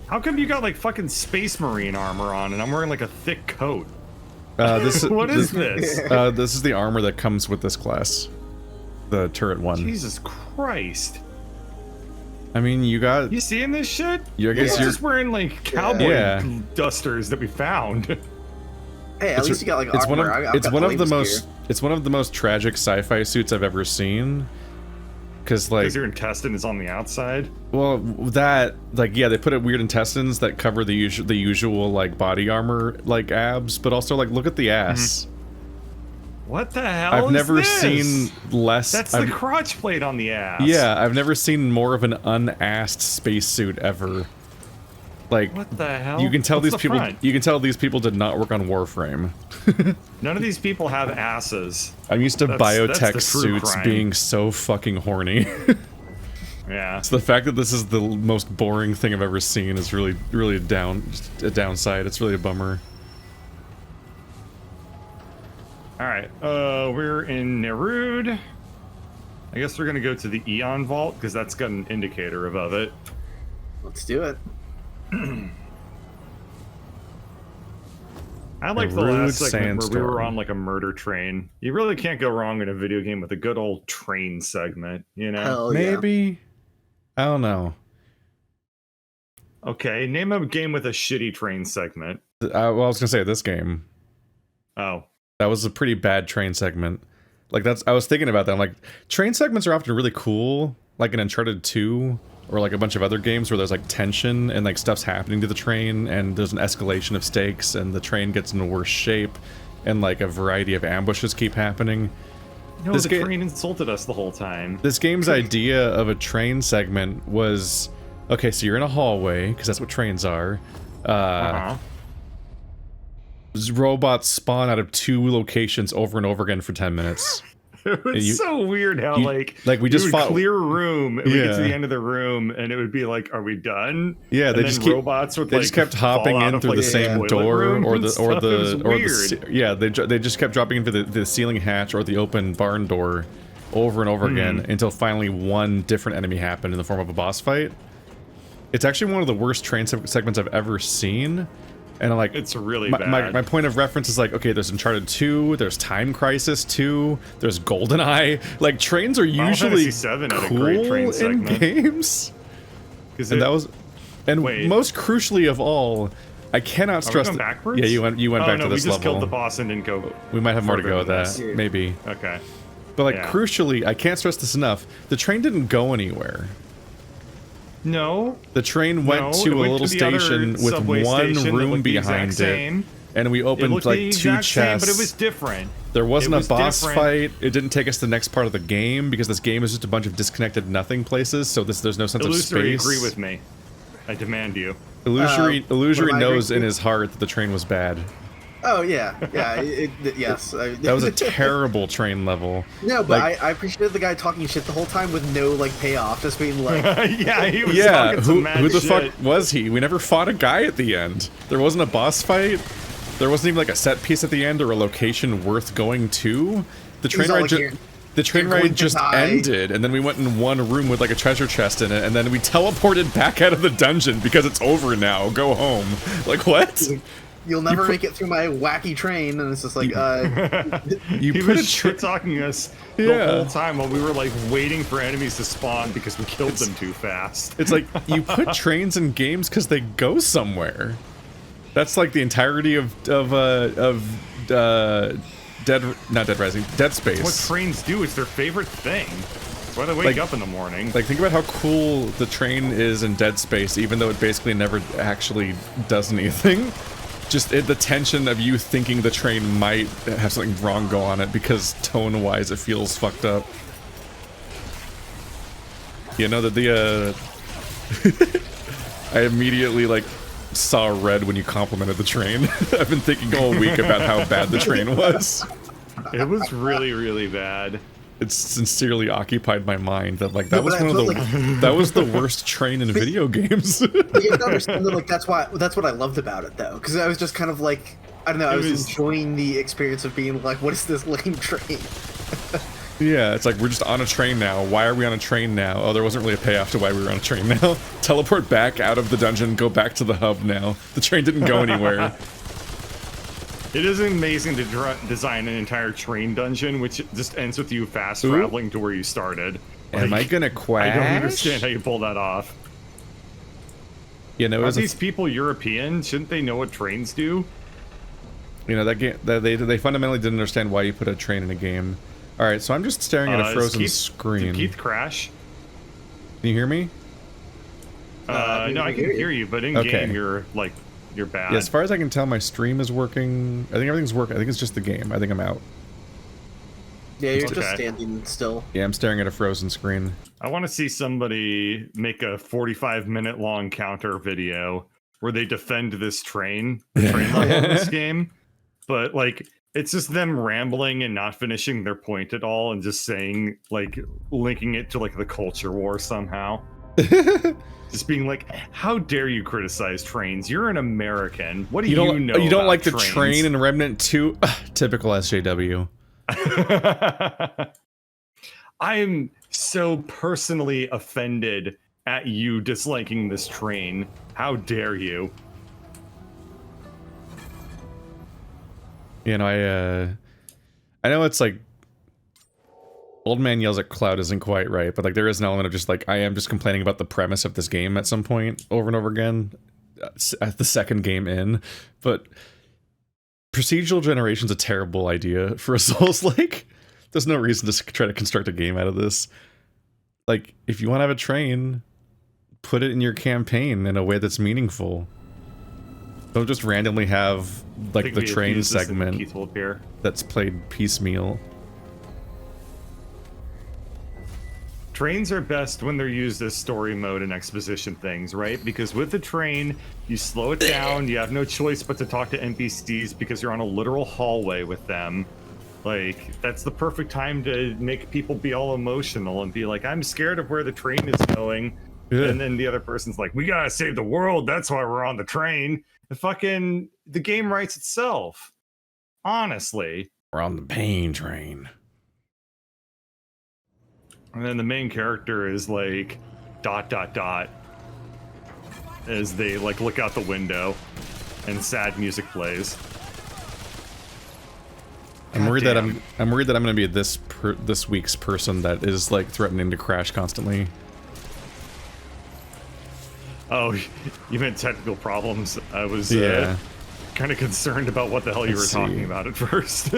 How come you got like fucking space marine armor on and I'm wearing like a thick coat? What is this? this? This is the armor that comes with this class. The turret one. Jesus Christ. I mean, You seeing this shit? I guess you're just wearing like cowboy dusters that we found. Hey, at least you got like it's armor. It's one of the most tragic sci-fi suits I've ever seen. Because like your intestine is on the outside. Well, that they put weird intestines that cover the usual like body armor like abs, but also like look at the ass. What the hell? I've never seen less. That's the crotch plate on the ass. Yeah, I've never seen more of an unassed spacesuit ever. Like, what the hell? You can tell What's these people. front? You can tell these people did not work on Warframe. None of these people have asses. I'm used to biotech that's the true suits crime. being so fucking horny. Yeah. So the fact that this is the most boring thing I've ever seen is really a downside. It's really a bummer. Alright, we're in Nerud. I guess we're gonna go to the Eon Vault, because that's got an indicator above it. Let's do it. I like the last segment where we were on like a murder train. You really can't go wrong in a video game with a good old train segment, you know? Hell Maybe. I don't know. Okay, name a game with a shitty train segment. Well, I was gonna say this game. Oh. That was a pretty bad train segment. Like I was thinking about that. I'm like, train segments are often really cool, like in Uncharted 2 or like a bunch of other games where there's like tension and like stuff's happening to the train and there's an escalation of stakes and the train gets in worse shape and like a variety of ambushes keep happening. No, the train insulted us the whole time. This game's idea of a train segment was, okay, so you're in a hallway, because that's what trains are. Robots spawn out of 2 locations over and over again for 10 minutes. It's so weird how we just fought clear a room and we get to the end of the room and it would be like, are we done? Yeah, they just kept hopping in through the same door they just kept dropping into the ceiling hatch or the open barn door over and over again until finally one different enemy happened in the form of a boss fight. It's actually one of the worst train segments I've ever seen. And like, it's really bad. My point of reference is like, okay, there's Uncharted 2, there's Time Crisis 2, there's GoldenEye. Like, trains are usually cool in games. Most crucially of all, I cannot stress. Are we going backwards? Yeah, you went back to this level. We just killed the boss and didn't go. We might have more to go with that, maybe. Okay. But like, crucially, I can't stress this enough. The train didn't go anywhere. No. The train went to a little station with one room behind it, and we opened like 2 chests. But it was different. There wasn't a boss fight. It didn't take us to the next part of the game because this game is just a bunch of disconnected nothing places. So there's no sense of space. Agree with me. I demand you. Illusory knows in his heart that the train was bad. Oh yeah, yes. That was a terrible train level. No, but I appreciated the guy talking shit the whole time with no like payoff, just being like, he was talking some mad who the shit. fuck was he? We never fought a guy at the end. There wasn't a boss fight. There wasn't even like a set piece at the end or a location worth going to. The train ride just ended, and then we went in one room with like a treasure chest in it, and then we teleported back out of the dungeon because it's over now. Go home. Like what? You'll never make it through my wacky train, and it's just like, he was shit-talking us the whole time while we were like waiting for enemies to spawn because we killed them too fast. It's like, you put trains in games because they go somewhere. That's like the entirety of Dead Space. What trains do, it's their favorite thing. That's why they wake up in the morning. Like, think about how cool the train is in Dead Space, even though it basically never actually does anything. Just the tension of you thinking the train might have something wrong go on it because tone-wise it feels fucked up. You know that I immediately like saw red when you complimented the train. I've been thinking all week about how bad the train was. It was really, really bad. It's sincerely occupied my mind that like that was that was the worst train in video games. You can understand that, like that's what I loved about it though, because I was just kind of like, I don't know, I was enjoying the experience of being like, what is this lame train? Yeah, it's like, we're just on a train now. Why are we on a train now? Oh, there wasn't really a payoff to why we were on a train now. Teleport back out of the dungeon, go back to the hub now. The train didn't go anywhere. It is amazing to design an entire train dungeon, which just ends with you fast traveling to where you started. Am I gonna quash? I don't understand how you pull that off. You know, are these people European? Shouldn't they know what trains do? You know, that game, they fundamentally didn't understand why you put a train in a game. Alright, so I'm just staring at a frozen screen. Did Keith crash? Can you hear me? No, I can hear you, but in game you're bad. Yeah, as far as I can tell, my stream is working. I think everything's working. I think it's just the game. I think I'm out. Yeah, you're just standing still. Yeah, I'm staring at a frozen screen. I want to see somebody make a 45-minute long counter video where they defend this train level in this game. But, like, it's just them rambling and not finishing their point at all and just saying, like, linking it to, like, the culture war somehow. Just being like, how dare you criticize trains? You're an American. What do you know You don't about like trains? the train in Remnant II? Typical SJW. I'm so personally offended at you disliking this train. How dare you? You know, I know it's like Old Man Yells at Cloud isn't quite right, but like there is an element of just like I am just complaining about the premise of this game at some point over and over again at the second game in. But procedural generation's a terrible idea for a Souls-like. There's no reason to try to construct a game out of this. Like, if you want to have a train, put it in your campaign in a way that's meaningful. Don't just randomly have like the train segment that's played piecemeal. Trains are best when they're used as story mode and exposition things, right? Because with the train, you slow it down, you have no choice but to talk to NPCs because you're on a literal hallway with them. Like, that's the perfect time to make people be all emotional and be like, I'm scared of where the train is going. Yeah. And then the other person's like, we gotta save the world, that's why we're on the train. The game writes itself. Honestly. We're on the pain train. And then the main character is like, ... as they like look out the window and sad music plays. I'm worried that I'm gonna be this week's person that is like threatening to crash constantly. Oh, you meant technical problems. I was kind of concerned about what the hell you were talking about at first.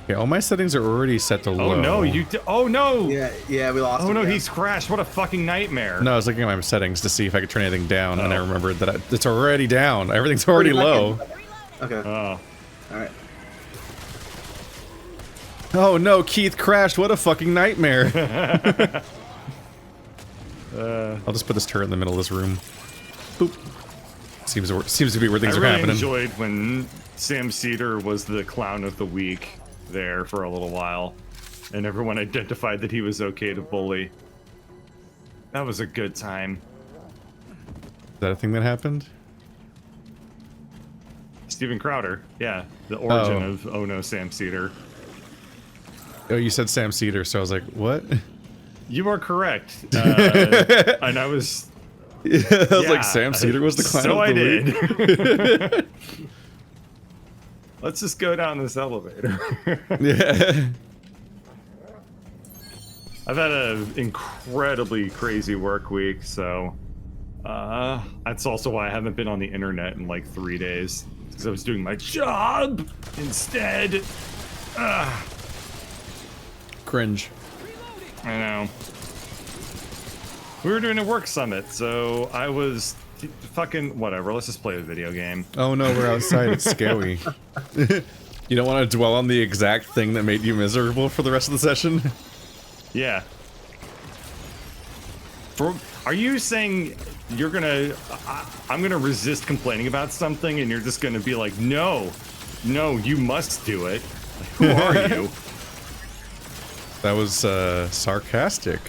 Yeah, all my settings are already set to low. Oh no, oh no! Yeah, we lost him. Oh no, he's crashed. What a fucking nightmare. No, I was looking at my settings to see if I could turn anything down, and I remembered that it's already down. Everything's already low. Okay. Oh. Alright. Oh no, Keith crashed. What a fucking nightmare. I'll just put this turret in the middle of this room. Boop. Seems to be where things are happening. I really enjoyed when Sam Cedar was the clown of the week there for a little while, and everyone identified that he was okay to bully. That was a good time. Is that a thing that happened? Steven Crowder, yeah, the origin of Oh No Sam Cedar. Oh, you said Sam Cedar, so I was like, what? You are correct. And I was... I was like, Sam Cedar was the clown of the week? Let's just go down this elevator. Yeah. I've had an incredibly crazy work week, so... that's also why I haven't been on the internet in like 3 days. Because I was doing my job instead. Cringe. I know. We were doing a work summit, so I was fucking whatever. Let's just play a video game. Oh no, we're outside. It's scary. You don't want to dwell on the exact thing that made you miserable for the rest of the session? Yeah. Are you saying you're gonna... I'm gonna resist complaining about something and you're just gonna be like, no, you must do it. Like, who are you? That was sarcastic.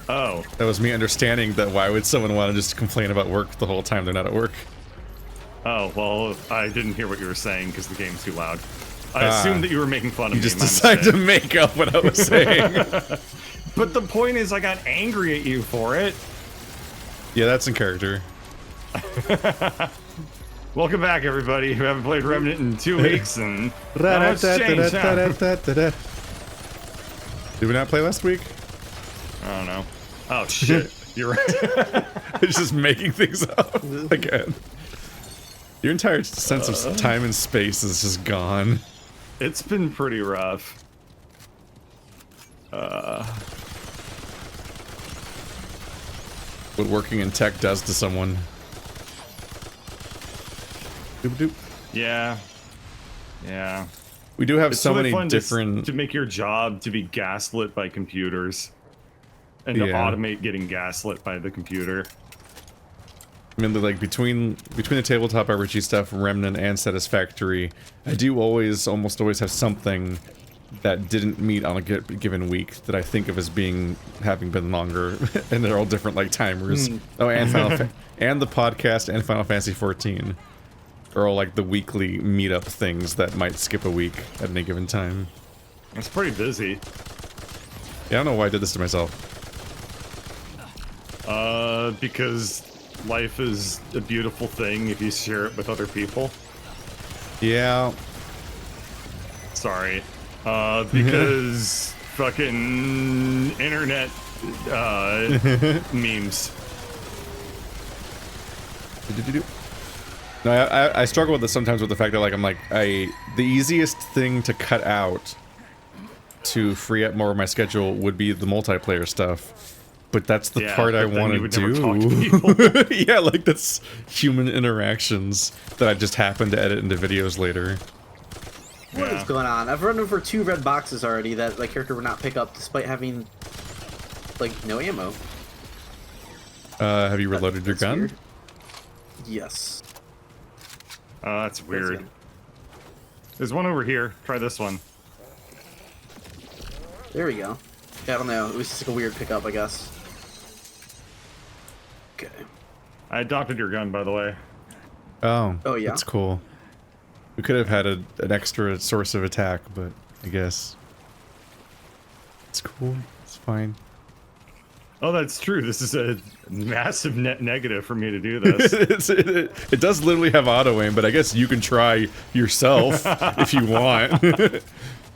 Oh. That was me understanding that why would someone want to just complain about work the whole time they're not at work? Oh, well, I didn't hear what you were saying because the game's too loud. I assumed that you were making fun of me. You just decided to make up what I was saying. But the point is, I got angry at you for it. Yeah, that's in character. Welcome back, everybody who haven't played Remnant in 2 weeks, and not much changed, huh? Did we not play last week? I don't know. Oh shit, you're right. It's just making things up again. Your entire sense of time and space is just gone. It's been pretty rough. What working in tech does to someone. Doop doop. Yeah. Yeah. We do have It's so really many fun different... to make your job to be gaslit by computers. And to automate getting gaslit by the computer. I mean, like, between the tabletop RPG stuff, Remnant, and Satisfactory, I do almost always have something that didn't meet on a given week that I think of as having been longer, and they're all different, like, timers. Oh, and and the podcast and Final Fantasy 14 are all, like, the weekly meetup things that might skip a week at any given time. It's pretty busy. Yeah, I don't know why I did this to myself. Because life is a beautiful thing if you share it with other people. Yeah. Sorry. Because fucking internet, memes. No, I struggle with this sometimes with the fact that, like, the easiest thing to cut out to free up more of my schedule would be the multiplayer stuff. But that's the part I want to do. Yeah, like, that's human interactions that I just happen to edit into videos later. What is going on? I've run over 2 red boxes already that my character would not pick up despite having, like, no ammo. Have you reloaded your gun? Weird. Yes. That's weird. There's one over here. Try this one. There we go. Yeah, I don't know. It was just like a weird pickup, I guess. Okay. I adopted your gun, by the way. Oh. Oh, yeah? That's cool. We could have had an extra source of attack, but I guess it's cool. It's fine. Oh, that's true. This is a massive net negative for me to do this. It does literally have auto aim, but I guess you can try yourself if you want.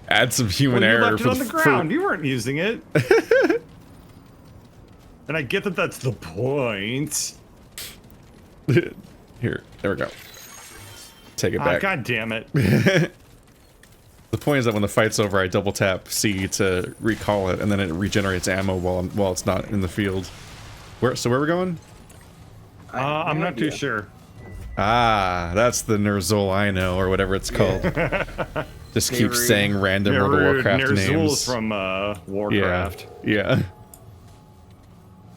Add some human error. You left it on the ground. You weren't using it. And I get that that's the point. Here, there we go. Take it back. God damn it. The point is that when the fight's over, I double tap C to recall it, and then it regenerates ammo while it's not in the field. So where are we going? I'm not too sure. Ah, that's the Nerzul I know, or whatever it's called. Just keep saying random World of Warcraft names. from Warcraft. Yeah.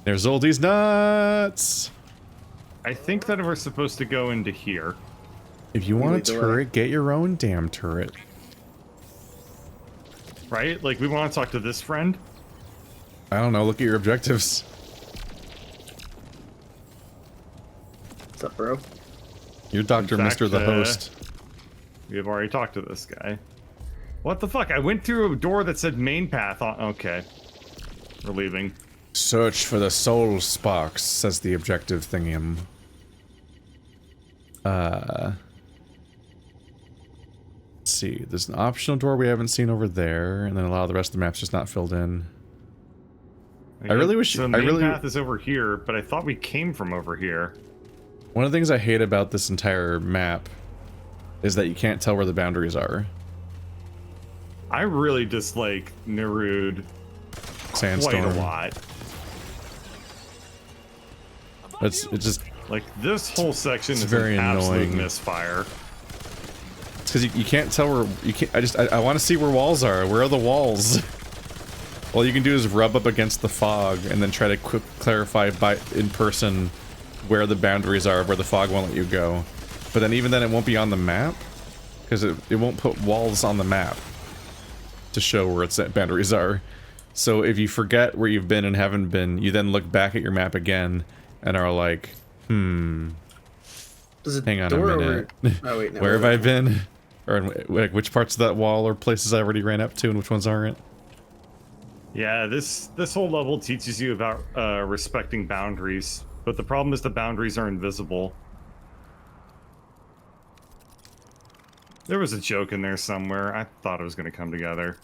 Nerzul's nuts! I think that we're supposed to go into here. If you want a turret, get your own damn turret. Right? Like, we want to talk to this friend? I don't know, look at your objectives. What's up, bro? You're Dr. Mr. the Host. We have already talked to this guy. What the fuck? I went through a door that said main path on... Okay. We're leaving. Search for the soul sparks, says the objective thingium. Let's see. There's an optional door we haven't seen over there, and then a lot of the rest of the map's just not filled in. I really wish... So the main path is over here, but I thought we came from over here. One of the things I hate about this entire map is that you can't tell where the boundaries are. I really dislike Nerud Sandstorm. quite a lot. It's just... Like, this whole section is very an absolute annoying. misfire. It's because you can't tell where... You can't... I want to see where walls are. Where are the walls? All you can do is rub up against the fog and then try to clarify in person where the boundaries are, where the fog won't let you go. But then even then it won't be on the map, because it won't put walls on the map to show where its boundaries are. So if you forget where you've been and haven't been, you then look back at your map again and are like, hang on a minute. Oh, wait, no, where have I been? Or like which parts of that wall are places I already ran up to and which ones aren't? Yeah, this whole level teaches you about respecting boundaries, but the problem is the boundaries are invisible. There was a joke in there somewhere. I thought it was going to come together.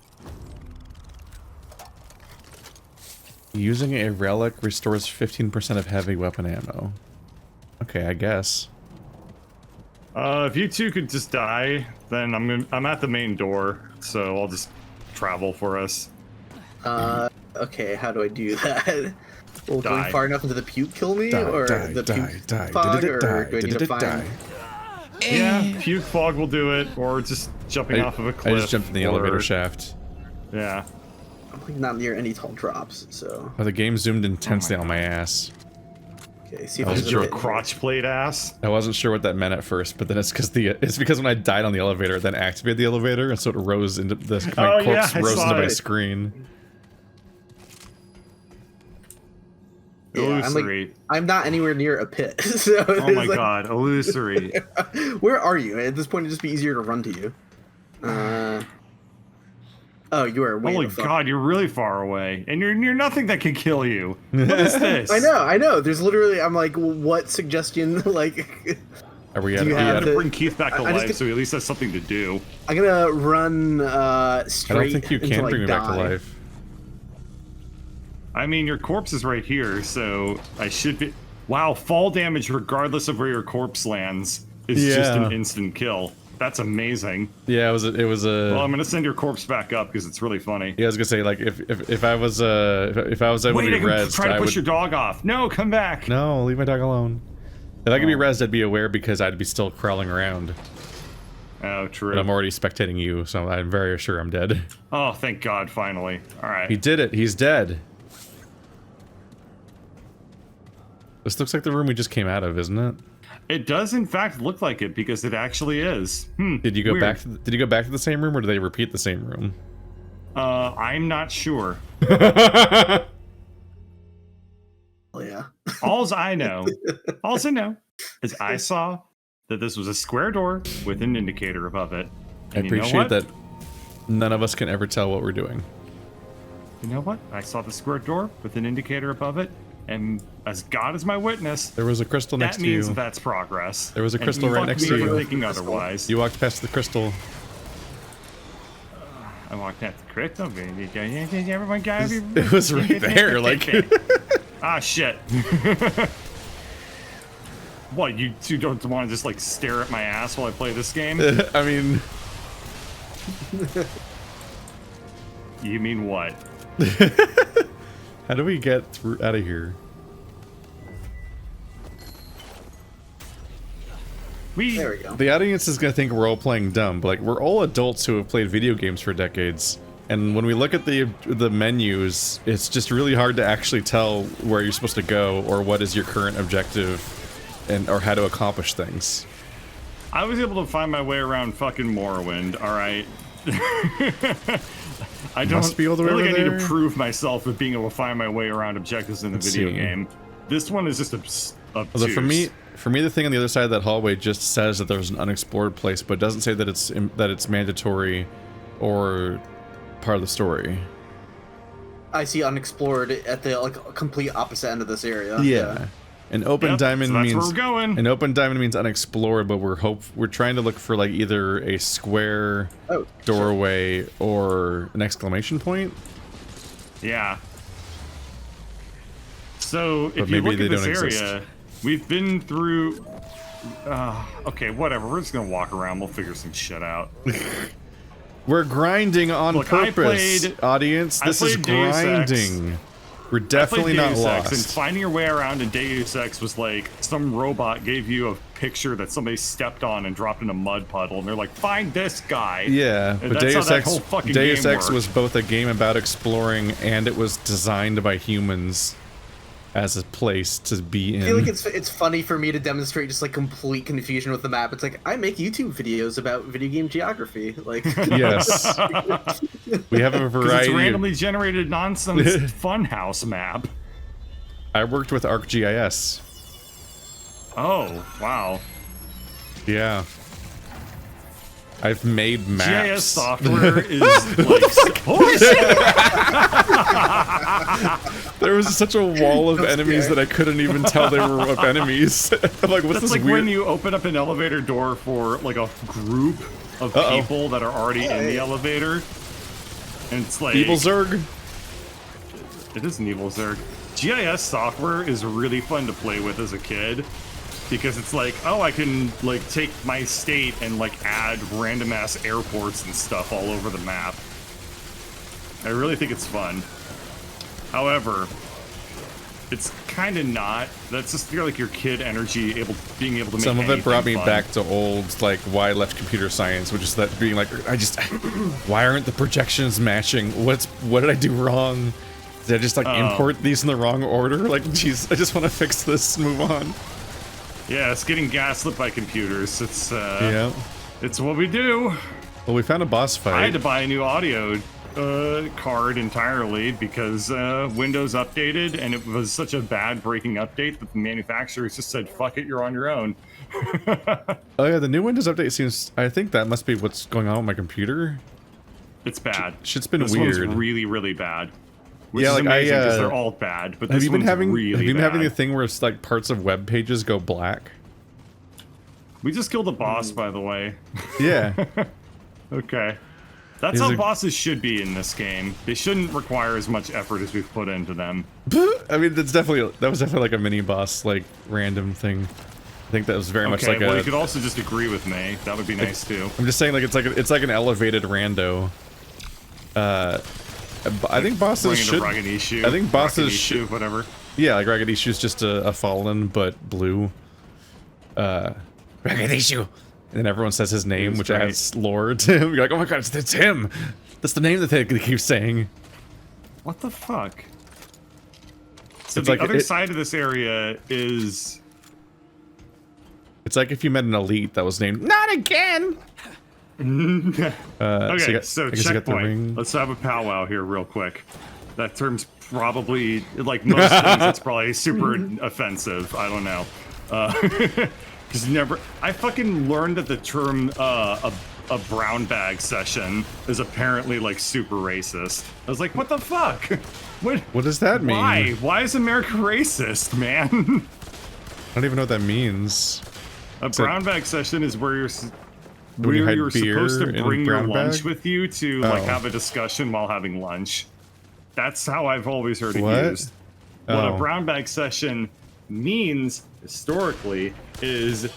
Using a relic restores 15% of heavy weapon ammo. Okay, I guess. If you two could just die, then I'm at the main door, so I'll just travel for us. Okay, how do I do that? Will Die. going far enough into the puke kill me? Or the puke fog? Or do I need to find... Yeah, puke fog will do it, or just jumping off of a cliff. I just jumped in the elevator shaft. Yeah. I'm like not near any tall drops, so... Oh, the game zoomed intensely on my ass. Okay, see if Did there's your a bit crotch plate ass? I wasn't sure what that meant at first, but then it's because when I died on the elevator, it then activated the elevator, and so it rose into my corpse rose into my screen. Yeah, I'm not anywhere near a pit. So oh my god, illusory. Where are you? At this point, it'd just be easier to run to you. Oh, you are way Holy god, you're really far away. And you're near nothing that can kill you. What is this? I know. There's literally, I'm like, what suggestion, like... Are we I'm gonna bring Keith back to life so he at least has something to do. I'm gonna run straight. I don't think you can bring me back to life. I mean, your corpse is right here, so I should be... Wow, fall damage regardless of where your corpse lands is just an instant kill. That's amazing. Yeah, it was a... Well, I'm gonna send your corpse back up because it's really funny. Yeah, I was gonna say, like, if I was able to be rezzed, try to push your dog off. No, come back. No, leave my dog alone. If I could be rezzed, I'd be aware because I'd be still crawling around. Oh, true. But I'm already spectating you, so I'm very sure I'm dead. Oh, thank God, finally. All right. He did it. He's dead. This looks like the room we just came out of, isn't it? It does, in fact, look like it because it actually is. Did you go back? Did you go back to the same room, or did they repeat the same room? I'm not sure. Oh yeah. Alls I know is I saw that this was a square door with an indicator above it. And I appreciate that none of us can ever tell what we're doing. You know what? I saw the square door with an indicator above it, and as God is my witness, there was a crystal next to you. That means that's progress. There was a crystal right next to you. Thinking otherwise. You walked past the crystal. I walked past the crystal. Everyone got it was right there. Like, ah, shit. What, you two don't want to just like stare at my ass while I play this game? I mean, you mean what? How do we get out of here? There we go. The audience is gonna think we're all playing dumb, but like we're all adults who have played video games for decades. And when we look at the menus, it's just really hard to actually tell where you're supposed to go or what is your current objective, or how to accomplish things. I was able to find my way around fucking Morrowind. All right. I don't feel like I need to prove myself with being able to find my way around objectives in the video game. This one is just obtuse. For me, the thing on the other side of that hallway just says that there's an unexplored place, but it doesn't say that it's mandatory or part of the story. I see unexplored at the like complete opposite end of this area. Yeah. An open diamond means where we're going. An open diamond means unexplored, but we're trying to look for like either a square doorway or an exclamation point. Yeah. So if you look at this area, we've been through. Okay, whatever. We're just gonna walk around. We'll figure some shit out. We're grinding on purpose, audience. This is grinding. We're definitely not lost. And finding your way around in Deus Ex was like some robot gave you a picture that somebody stepped on and dropped in a mud puddle, and they're like, "Find this guy." Yeah, and but Deus Ex was both a game about exploring, and it was designed by humans as a place to be in. I feel like it's funny for me to demonstrate just like complete confusion with the map. It's like I make YouTube videos about video game geography. Like yes, we have a variety. It's randomly generated nonsense funhouse map. I worked with ArcGIS. Oh wow. Yeah. I've made maps. GIS software is like... Holy shit! There was such a wall of enemies that I couldn't even tell they were enemies. I'm like, what's That's this like weird... when you open up an elevator door for like a group of people that are already in the elevator. And it's like... Evil Zerg? It is an evil Zerg. GIS software is really fun to play with as a kid. Because it's like, oh, I can like take my state and like add random ass airports and stuff all over the map. I really think it's fun. However, it's kind of not. That's just like your kid energy being able to make some of it brought me fun. back to old, like, why I left computer science, which is that being like, why aren't the projections matching? What did I do wrong? Did I just like import these in the wrong order? Like, geez, I just want to fix this and move on. Yeah, it's getting gaslit by computers. It's yeah, it's what we do. Well, we found a boss fight. I had to buy a new audio card entirely because Windows updated, and it was such a bad breaking update that the manufacturers just said, "Fuck it, you're on your own." Oh yeah, the new Windows update seems. I think that must be what's going on with my computer. It's bad. Shit's been this weird. One's really, really bad. Which yeah, is like amazing because they're all bad. But have this you been one's having? really Have you been bad. having the thing where it's like parts of web pages go black? We just killed a boss, by the way. Yeah. Okay. That's how bosses should be in this game. They shouldn't require as much effort as we've put into them. I mean, that was definitely like a mini boss, like random thing. I think that was very much like well, a. you could also just agree with me. That would be nice too. I'm just saying, like it's like an elevated rando. I think bosses should. I think bosses should. Whatever. Yeah, like Ragadishu's just a fallen but blue. Ragadishu, and then everyone says his name, which adds lore to him. You're like, oh my god, it's him. That's the name that they keep saying. What the fuck? So It's the like other side of this area is. It's like if you met an elite that was named Not Again. Okay, so checkpoint. Let's have a powwow here real quick. That term's probably, like most things, it's probably super offensive. I don't know. Because I fucking learned that the term a brown bag session is apparently like super racist. I was like, what the fuck? What does that mean? Why? Why is America racist, man? I don't even know what that means. A brown bag session is where you're you supposed to bring your lunch bag? with you to like have a discussion while having lunch. That's how I've always heard it used. What a brown bag session means historically is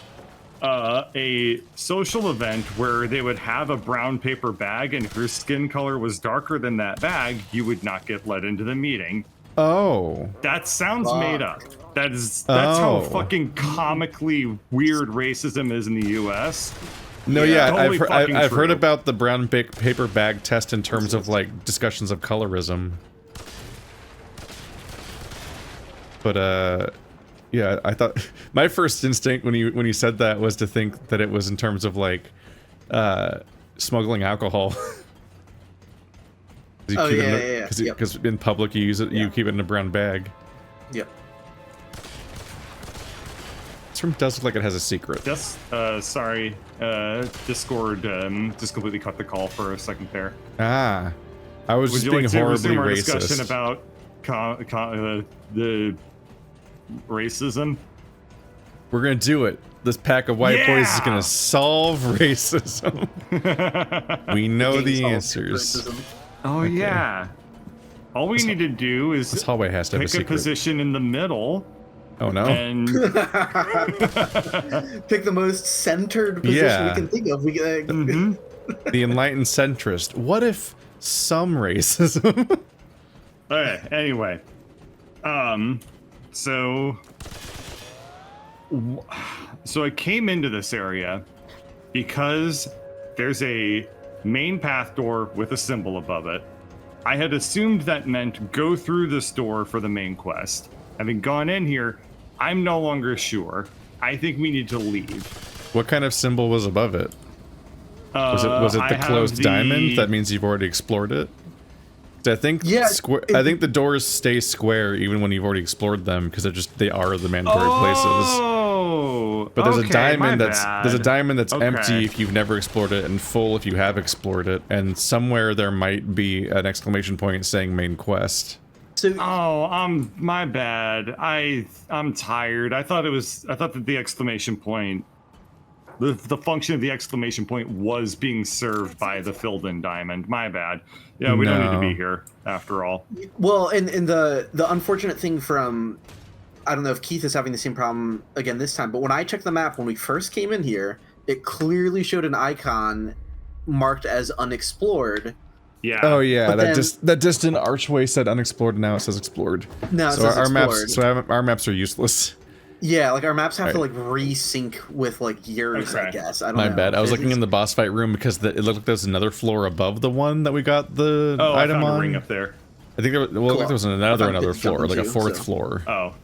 a social event where they would have a brown paper bag, and if your skin color was darker than that bag, you would not get let into the meeting. Oh. That sounds made up. That's how fucking comically weird racism is in the US. No, yeah, totally I've heard about the brown paper bag test in terms of like discussions of colorism. But yeah, I thought my first instinct when you said that was to think that it was in terms of like smuggling alcohol. Because in public you use it, you keep it in a brown bag. Yep. This room does look like it has a secret. Yes, sorry, Discord just completely cut the call for a second there. Ah, I was just being horribly racist. Discussion about the racism? We're gonna do it. This pack of white boys is gonna solve racism. We know the answers. Racism. Oh yeah. All we need to do is this hallway has to have a pick secret. a position in the middle. Oh no. And pick the most centered position we can think of. The enlightened centrist. What if some racism? Okay, anyway. So I came into this area because there's a main path door with a symbol above it. I had assumed that meant go through this door for the main quest. Having gone in here, I'm no longer sure. I think we need to leave. What kind of symbol was above it? Was it the closed diamond? That means you've already explored it? I think I think the doors stay square even when you've already explored them because they are the mandatory places. Oh, But there's okay, a diamond my that's bad. Okay. empty if you've never explored it, and full if you have explored it. And somewhere there might be an exclamation point saying main quest. So Oh, my bad. I'm tired. I thought that the exclamation point, the function of the exclamation point was being served by the filled-in diamond. My bad. Yeah, we don't need to be here after all. well, and the unfortunate thing from, I don't know if Keith is having the same problem again this time, but when I checked the map when we first came in here, it clearly showed an icon marked as unexplored. Yeah. Oh yeah, But that distant archway said unexplored, and now it says explored. No, it so says our explored. maps, our maps are useless. Yeah, like our maps have to like resync with like yours, I Okay. guess. I don't My know. bad. I was looking in the boss fight room because it looked like there's another floor above the one that we got the Oh, item I found on. a ring up there. I think there was, well, it looked like there was another I found floor, like a too, fourth so. floor. Oh.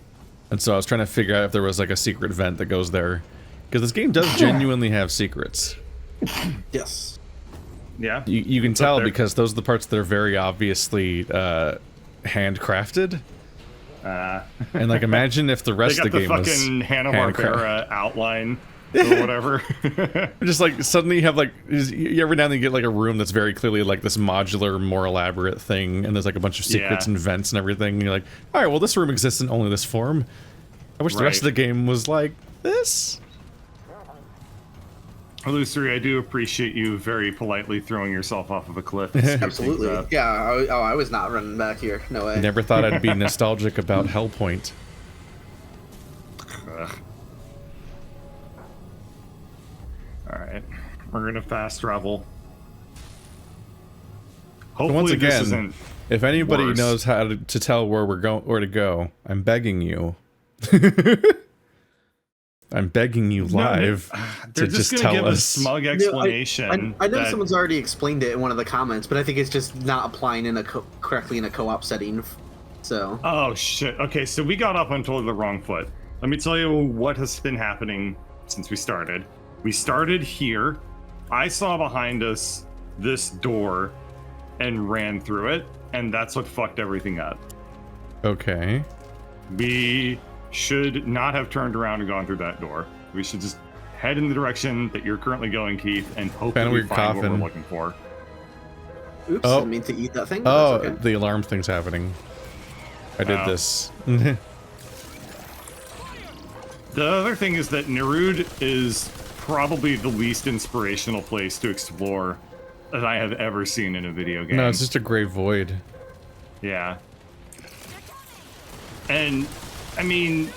And so I was trying to figure out if there was like a secret vent that goes there, because this game does genuinely have secrets. Yes. Yeah. You can It's up tell there. because those are the parts that are very obviously handcrafted. And like, imagine if the They rest got of the the game was fucking Hanna-Barbera outline or whatever. just like suddenly you have like you every now and then you get like a room that's very clearly like this modular, more elaborate thing, and there's like a bunch of secrets Yeah. and vents and everything. And you're like, all right, well this room exists in only this form. I wish the rest of Right. the game was like this. Illusory, I do appreciate you very politely throwing yourself off of a cliff. to screw things Absolutely. up. Yeah. I was not running back here. No way. Never thought I'd be nostalgic about Hellpoint. Ugh. All right, we're gonna fast travel. Hopefully, Once this again, isn't if anybody worse. knows how to tell where where to go, I'm begging you. I'm begging you live They're to just just gonna tell give a us. smug No, explanation. I know that- someone's already explained it in one of the comments, but I think it's just not applying in a correctly in a co-op setting. So. Oh shit. Okay, so we got off on totally the wrong foot. Let me tell you what has been happening since we started. We started here. I saw behind us this door and ran through it, and that's what fucked everything up. Okay. We should not have turned around and gone through that door. We should just head in the direction that you're currently going, Keith, and hope that we weird find what coffin. we're looking for. Oops. Oh. Didn't mean to eat that thing. But Oh, that's okay. the alarm thing's happening. I did Oh. this. The other thing is that Nerud is probably the least inspirational place to explore that I have ever seen in a video game. No, it's just a gray void. Yeah. And I mean,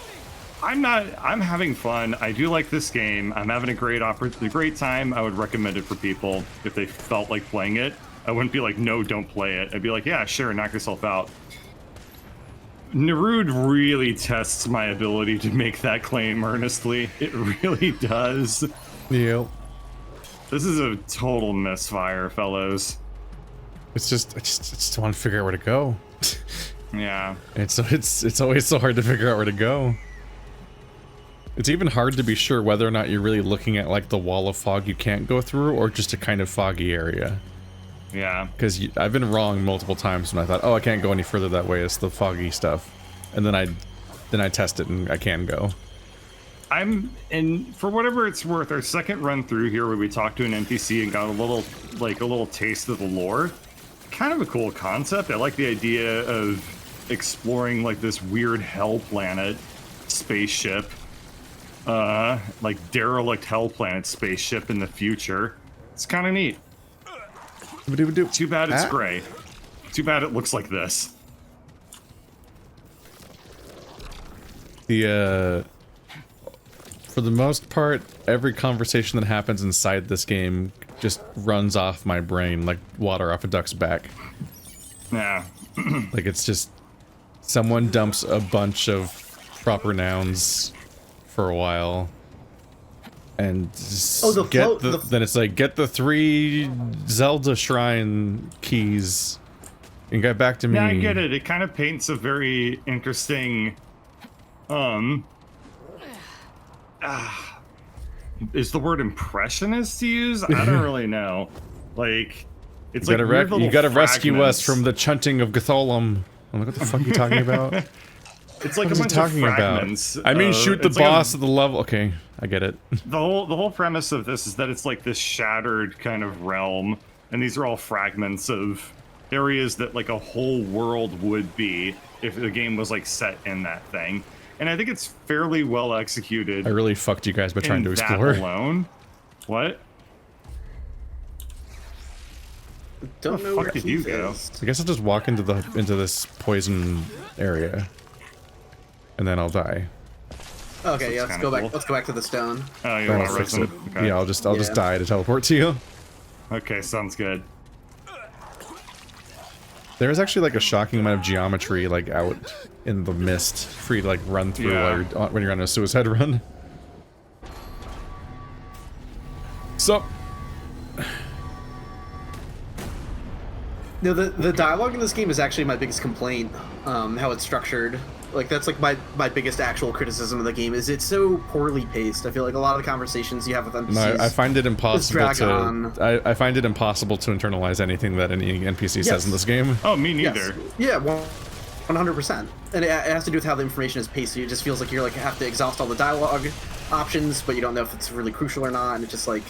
I'm having fun. I do like this game. I'm having a great time. I would recommend it for people if they felt like playing it. I wouldn't be like, no, don't play it. I'd be like, yeah, sure, knock yourself out. Nerud really tests my ability to make that claim earnestly. It really does. Yep. This is a total misfire, fellows. It's just, I just want to figure out where to go. Yeah. It's always so hard to figure out where to go. It's even hard to be sure whether or not you're really looking at like the wall of fog you can't go through, or just a kind of foggy area. Yeah. Because I've been wrong multiple times when I thought, oh, I can't go any further that way. It's the foggy stuff, and then I test it and I can go. And for whatever it's worth, our second run through here where we talked to an NPC and got a little taste of the lore, kind of a cool concept. I like the idea of exploring like this weird hell planet spaceship, like derelict hell planet spaceship in the future. It's kind of neat. Too bad it's gray. Too bad it looks like this. For the most part, every conversation that happens inside this game just runs off my brain like water off a duck's back. Yeah. Like, it's just someone dumps a bunch of proper nouns for a while, and just then it's like, get the 3 Zelda shrine keys and get back to me. Yeah, I get it. It kind of paints a very interesting, is the word impressionist to use? I don't really know. Like, it's you like gotta, weird you gotta little rescue us fragments. from the chunting of Gatholum. I'm like, what the fuck are you talking about? It's like What a is he bunch of talking about? fragments. I mean, shoot the it's like boss of the level. Okay, I get it. the whole premise of this is that it's like this shattered kind of realm, and these are all fragments of areas that like a whole world would be if the game was like set in that thing. And I think it's fairly well executed. I really fucked you guys by trying to that explore. Alone. What? Don't Where know the where fuck did you Keith go? is. I guess I'll just walk into this poison area, and then I'll die. Okay, yeah, let's kinda go back. cool. Let's go back to the stone. Oh, you Then want I'll to fix rest it. them? Okay. Yeah, I'll just Yeah. die to teleport to you. Okay, sounds good. There is actually like a shocking amount of geometry like out in the mist for you to like run through Yeah. when you're on a suicide run. So, No, the dialogue in this game is actually my biggest complaint. How it's structured. Like that's like my biggest actual criticism of the game is it's so poorly paced. I feel like a lot of the conversations you have with NPCs. no, I find it impossible drag to. on. I find it impossible to internalize anything that any NPC says Yes. in this game. Oh, me Yes. neither. Yeah, 100%. And it has to do with how the information is paced. It just feels like you're like have to exhaust all the dialogue options, but you don't know if it's really crucial or not. And it's just like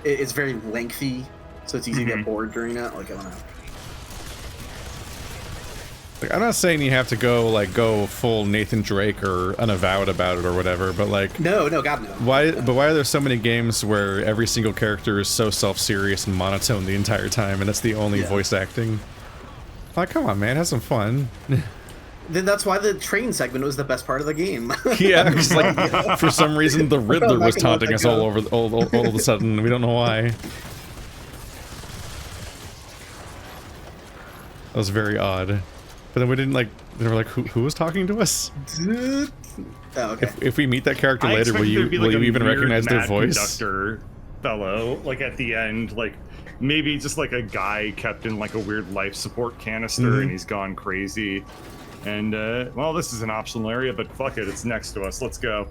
it's very lengthy, so it's easy to get bored during it. Like I don't know. Like, I'm not saying you have to go full Nathan Drake or unavowed about it or whatever, but like No, God no. why are there so many games where every single character is so self-serious and monotone the entire time and that's the only Yeah. voice acting? Like, come on, man, have some fun. Then that's why the train segment was the best part of the game. Yeah, because like for some reason the Riddler was Back and let taunting that us go. all of a sudden. We don't know why. That was very odd. But then we didn't like. They were like, who was talking to us? Oh, okay. If we meet that character I later, will expected you there to be, like, will a you even weird recognize their mad voice? Conductor fellow, like at the end, like maybe just like a guy kept in like a weird life support canister and he's gone crazy. And well, this is an optional area, but fuck it, it's next to us. Let's go.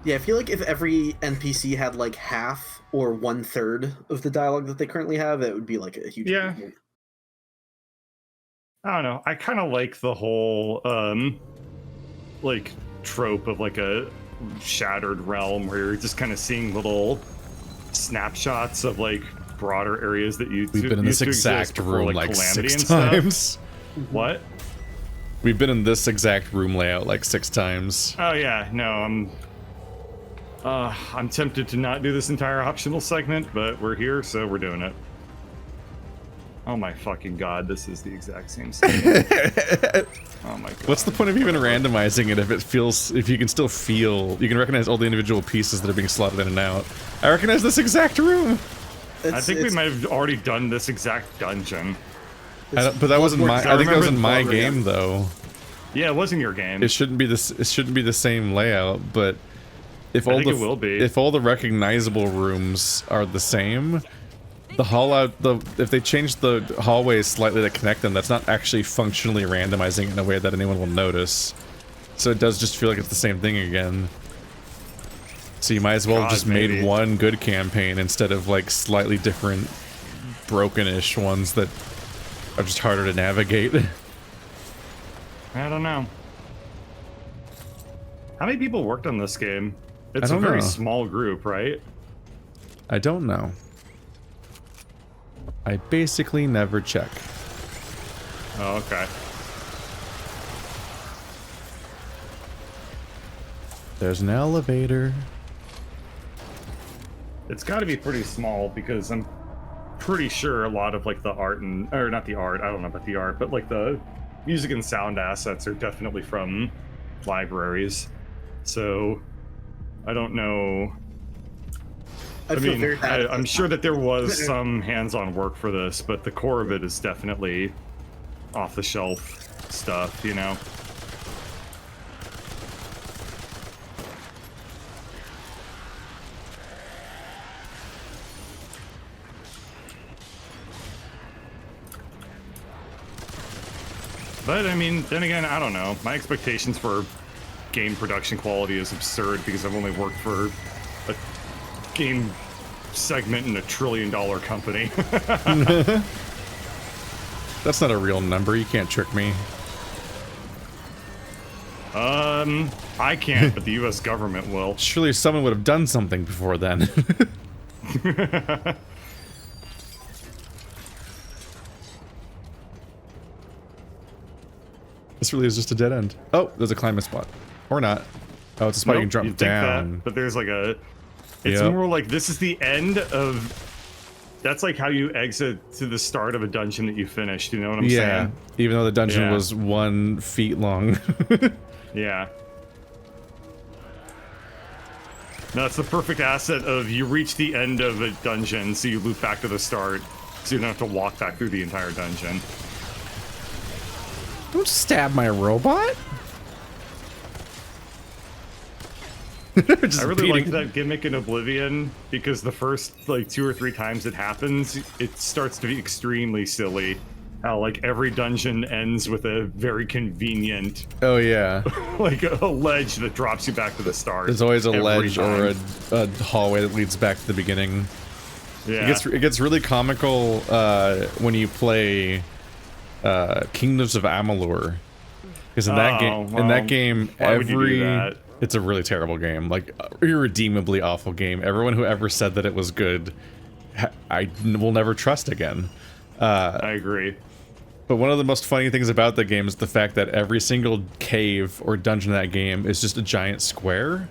Yeah, I feel like if every NPC had like half or 1/3 of the dialogue that they currently have, it would be like a huge Yeah. improvement. I don't know. I kind of like the whole like trope of like a shattered realm where you're just kind of seeing little snapshots of like broader areas that you We've been in this used to exist exact before, room like Calamity 6 and stuff. times. What? We've been in this exact room layout like 6 times. Oh yeah, no, I'm tempted to not do this entire optional segment, but we're here, so we're doing it. Oh my fucking god, this is the exact same segment. Oh my god. What's the point of even randomizing it if you can still feel, you can recognize all the individual pieces that are being slotted in and out. I recognize this exact room. I think we might have already done this exact dungeon. But that wasn't my. I think that was in my Bloodborne, game though. Yeah, it wasn't your game. It shouldn't be this. It shouldn't be the same layout. But if I all think the it will be. if all the recognizable rooms are the same, if they change the hallways slightly to connect them, that's not actually functionally randomizing in a way that anyone will notice. So it does just feel like it's the same thing again. So you might as well have just maybe. made one good campaign instead of like slightly different broken-ish ones that are just harder to navigate. I don't know. How many people worked on this game? It's a don't very know. small group, right? I don't know. I basically never check. Oh, okay. There's an elevator. It's got to be pretty small because I'm pretty sure a lot of like the art and or not the art, I don't know about the art, but like the music and sound assets are definitely from libraries. So I don't know. I feel mean, very bad. I'm sure that there was some hands-on work for this, but the core of it is definitely off-the-shelf stuff, you know? But, I mean, then again, I don't know. My expectations for game production quality is absurd because I've only worked for a game segment in $1 trillion company. That's not a real number. You can't trick me. I can't, but the U.S. government will. Surely someone would have done something before then. This really is just a dead end. Oh, there's a climbing spot. Or not. Oh, it's a spot you can drop down. That, but there's like a... It's more like this is the end of... That's like how you exit to the start of a dungeon that you finished, you know what I'm saying? Yeah, even though the dungeon was 1 feet long. Yeah. That's the perfect asset of you reach the end of a dungeon, so you loop back to the start, so you don't have to walk back through the entire dungeon. Don't stab my robot! I really like that gimmick in Oblivion, because the first, like, 2 or 3 times it happens, it starts to be extremely silly. How, like, every dungeon ends with a very convenient... Oh, yeah. like, a ledge that drops you back to the start. There's always a ledge or a hallway that leads back to the beginning. Yeah. It gets really comical when you play Kingdoms of Amalur. Because in that game, it's a really terrible game, like irredeemably awful game. Everyone who ever said that it was good, I will never trust again. I agree. But one of the most funny things about the game is the fact that every single cave or dungeon in that game is just a giant square.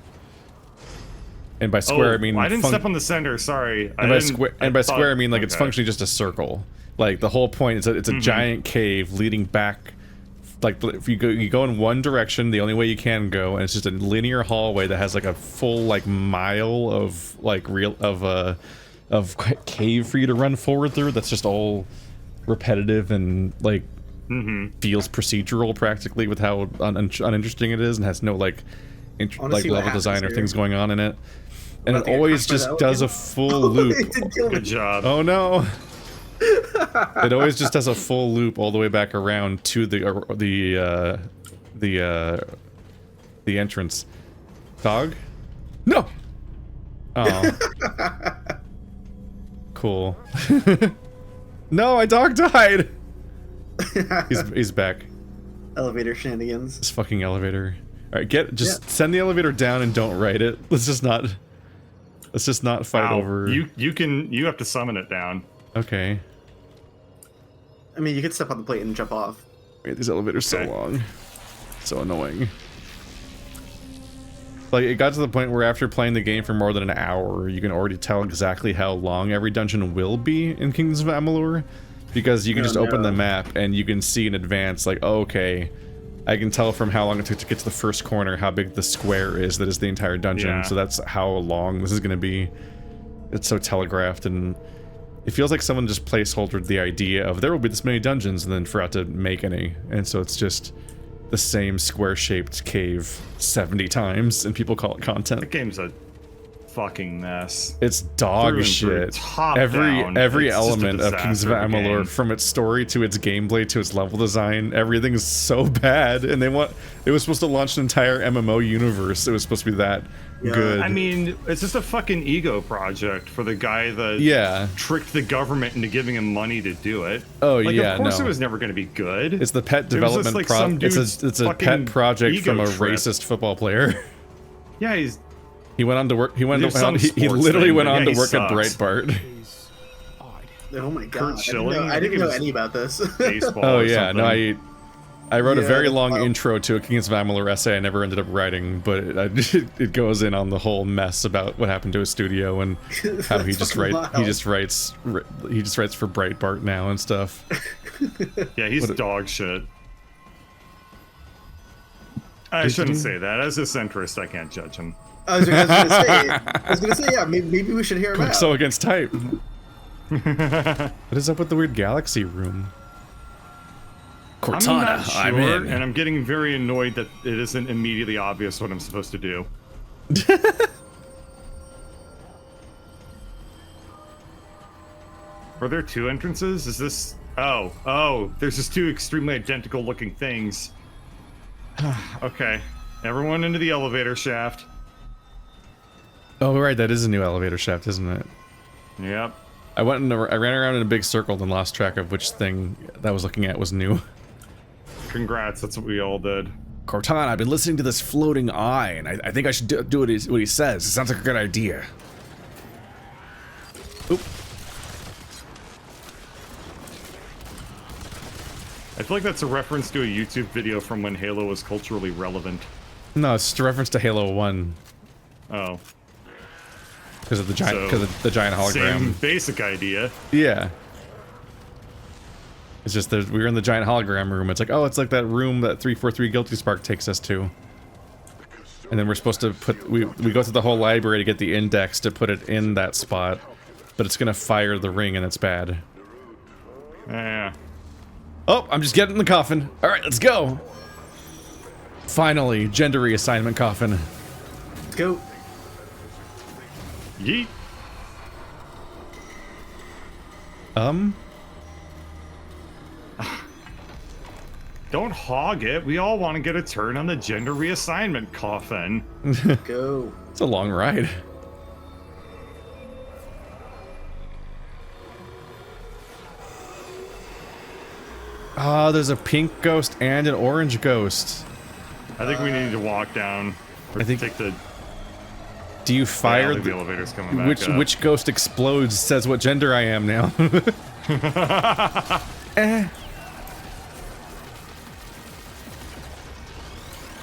And by square, I mean... I didn't step on the center, sorry. And by square, I mean, like, it's functionally just a circle. Like, the whole point is that it's a giant cave leading back... Like, if you go in one direction, the only way you can go, and it's just a linear hallway that has, like, a full, like, mile of, like, of cave for you to run forward through. That's just all repetitive and, like, feels procedural, practically, with how uninteresting it is, and has no, like, level design or things going on in it. And it always just does a full loop. Good job. Oh no! It always just does a full loop all the way back around to the entrance. Dog? No! Oh. Cool. No, my dog died! He's back. Elevator shenanigans. This fucking elevator. Alright, send the elevator down and don't ride it. Let's just not fight over... You have to summon it down. Okay. I mean, you could step on the plate and jump off. Wait, these elevators so long. So annoying. Like, it got to the point where after playing the game for more than an hour, you can already tell exactly how long every dungeon will be in Kingdoms of Amalur. Because you can just open the map and you can see in advance, like, oh, okay, I can tell from how long it took to get to the first corner how big the square is that is the entire dungeon. Yeah. So that's how long this is going to be. It's so telegraphed, and it feels like someone just placeholdered the idea of there will be this many dungeons and then forgot to make any. And so it's just the same square-shaped cave 70 times, and people call it content. That game's a fucking mess. It's dog shit. Every element of Kings of Amalur, from its story to its gameplay to its level design, everything's so bad. And it was supposed to launch an entire MMO universe. It was supposed to be that good. I mean, it's just a fucking ego project for the guy that tricked the government into giving him money to do it. Oh, like, yeah, of course it was never going to be good. It's the pet development project. It's a pet project from a racist football player. Yeah, he went on to work. He literally went on to work at Breitbart. Oh my god! Schilling? I didn't know any about this. Oh yeah, no, I wrote a very long intro to a Kings of Amalur essay I never ended up writing, but it goes in on the whole mess about what happened to his studio and how he just writes for Breitbart now and stuff. Yeah, he's dog shit. I shouldn't say that. As a centrist, I can't judge him. I was gonna say, yeah, maybe we should hear him out. So against type. What is up with the weird galaxy room? Cortana, I'm not sure, I'm in. and I'm getting very annoyed that it isn't immediately obvious what I'm supposed to do. Are there 2 entrances? Is this... Oh, there's just 2 extremely identical looking things. Okay, everyone into the elevator shaft. Oh, right, that is a new elevator shaft, isn't it? Yep. I ran around in a big circle and lost track of which thing that I was looking at was new. Congrats, that's what we all did. Cortana, I've been listening to this floating eye, and I think I should do what he says. It sounds like a good idea. Oop. I feel like that's a reference to a YouTube video from when Halo was culturally relevant. No, it's just a reference to Halo 1. Oh. Because of the giant, hologram. Same basic idea. Yeah. It's just that we were in the giant hologram room. It's like, oh, it's like that room that 343 Guilty Spark takes us to. And then we're supposed to put, we go to the whole library to get the index to put it in that spot. But it's gonna fire the ring and it's bad. Yeah. Oh, I'm just getting in the coffin. Alright, let's go! Finally, gender reassignment coffin. Let's go. Yeet. Don't hog it. We all want to get a turn on the gender reassignment coffin. Go. It's a long ride. Oh, there's a pink ghost and an orange ghost. I think we need to walk down. Or I think take the. Do you fire the elevator's coming back up. Which ghost explodes says what gender I am now?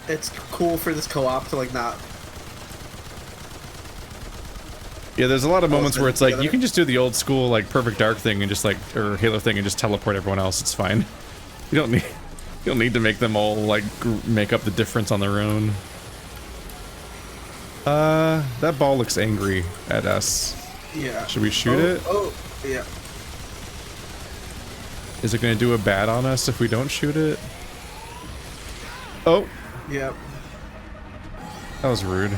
It's cool for this co-op to like not. Yeah, there's a lot of moments where it's like together. you can just do the old school like Perfect Dark thing and just like or Halo thing and just teleport everyone else. It's fine. You don't need to make them all like make up the difference on their own. That ball looks angry at us. Yeah. Should we shoot it? Oh, yeah. Is it going to do a bad on us if we don't shoot it? Oh, Yeah. that was rude.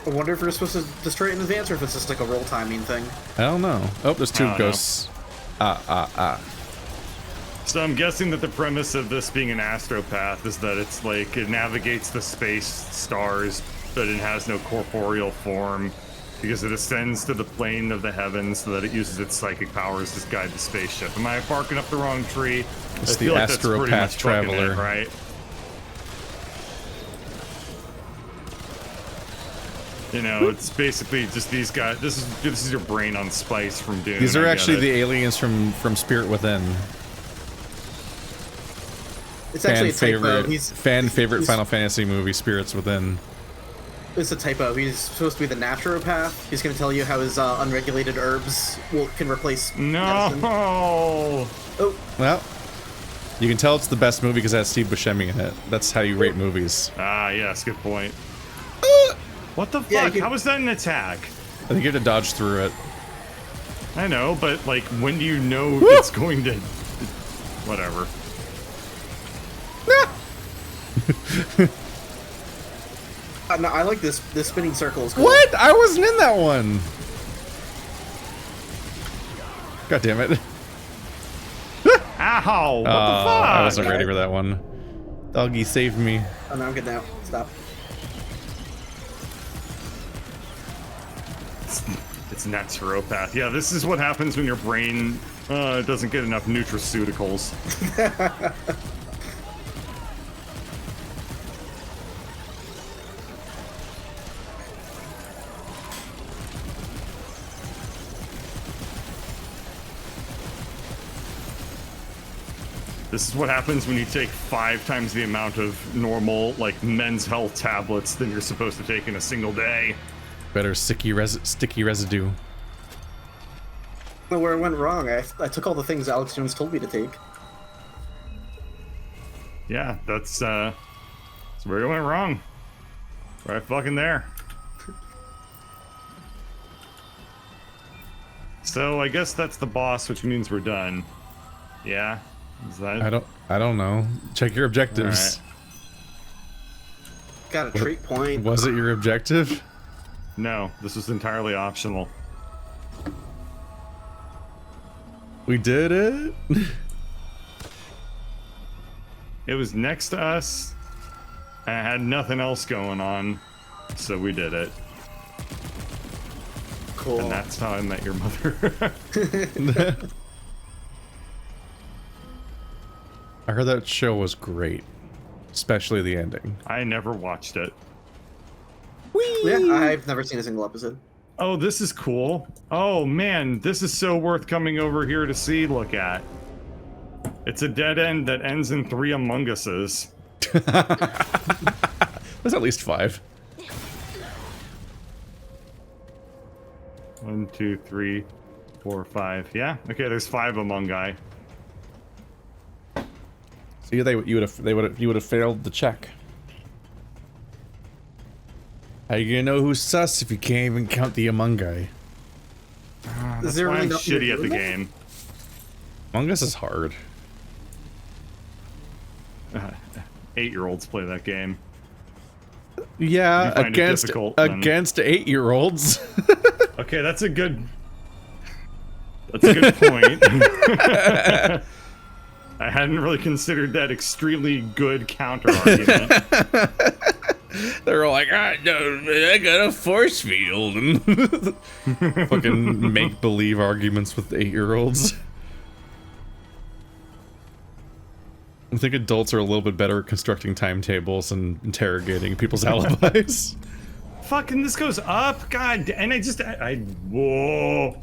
I wonder if we're supposed to destroy it in advance or if it's just like a roll timing thing. I don't know. Oh, there's two I don't ghosts. So I'm guessing that the premise of this being an astropath is that it's like it navigates the space stars, but it has no corporeal form because it ascends to the plane of the heavens so that it uses its psychic powers to guide the spaceship. Am I barking up the wrong tree? It's I feel the like that's pretty astropath much fucking traveler. it, right? You know, it's basically just these guys. This is your brain on spice from Dune. These are I actually get the it. aliens from Spirit Within. It's actually Fan a typo. favorite Final Fantasy movie, Spirits Within. It's a typo. He's supposed to be the naturopath. He's going to tell you how his unregulated herbs can replace medicine. No. Oh, Well, you can tell it's the best movie because it has Steve Buscemi in it. That's how you rate movies. Ah, yes, good point. What the fuck? Yeah, you can- How is that an attack? I think you have to dodge through it. I know, but like, when do you know it's going to? Whatever. no, I like this. This spinning circle is cool. What? I wasn't in that one. God damn it. Ow! What the fuck? I wasn't ready for that one. Doggy saved me. Oh, no, I'm good now. Stop. It's naturopath. Yeah, this is what happens when your brain doesn't get enough nutraceuticals. This is what happens when you take 5 times the amount of normal, like, men's health tablets than you're supposed to take in a single day. Better sticky residue. Where it went wrong. I took all the things Alex Jones told me to take. Yeah, that's where it went wrong. Right fucking there. So I guess that's the boss, which means we're done. Yeah? Is that I don't know. Check your objectives. Alright. Got a treat point. Was it your objective? No, this was entirely optional. We did it? It was next to us. I had nothing else going on, so we did it. Cool. And that's how I met your mother. I heard that show was great, especially the ending. I never watched it. Whee! Yeah, I've never seen a single episode. Oh, this is cool. Oh man, this is so worth coming over here to see. Look at. It's a dead end that ends in 3 Among Us's. There's at least 5. 1, 2, 3, 4, 5. Yeah. Okay, there's 5 Among Us. So you would have failed the check. How you gonna know who's sus if you can't even count the Among Us? That's there why really I'm nothing shitty to at do the with game. Among Us is hard. 8-year-olds play that game. Yeah, You find it difficult, then- against 8-year-olds. Okay, that's a good point. I hadn't really considered that extremely good counter argument. They're all like, no, I got a force field. And fucking make-believe arguments with 8-year-olds. I think adults are a little bit better at constructing timetables and interrogating people's alibis. Fucking this goes up, god, and whoa.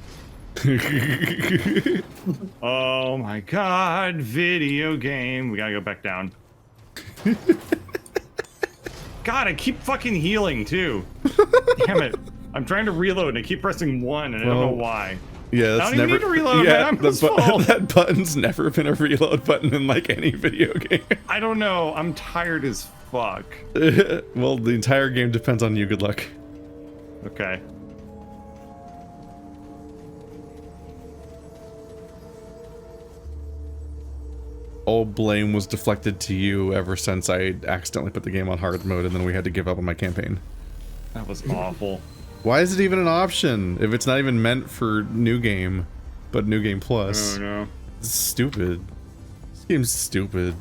Oh my god, video game. We gotta go back down. God, I keep fucking healing too. Damn it. I'm trying to reload and I keep pressing 1 and I don't know why. Yeah, that's I don't even need to reload, man. That button's never been a reload button in like any video game. I don't know. I'm tired as fuck. Well, the entire game depends on you. Good luck. Okay. All blame was deflected to you ever since I accidentally put the game on hard mode and then we had to give up on my campaign. That was awful. Why is it even an option if it's not even meant for New Game, but New Game Plus? Oh no. It's stupid. This game's stupid.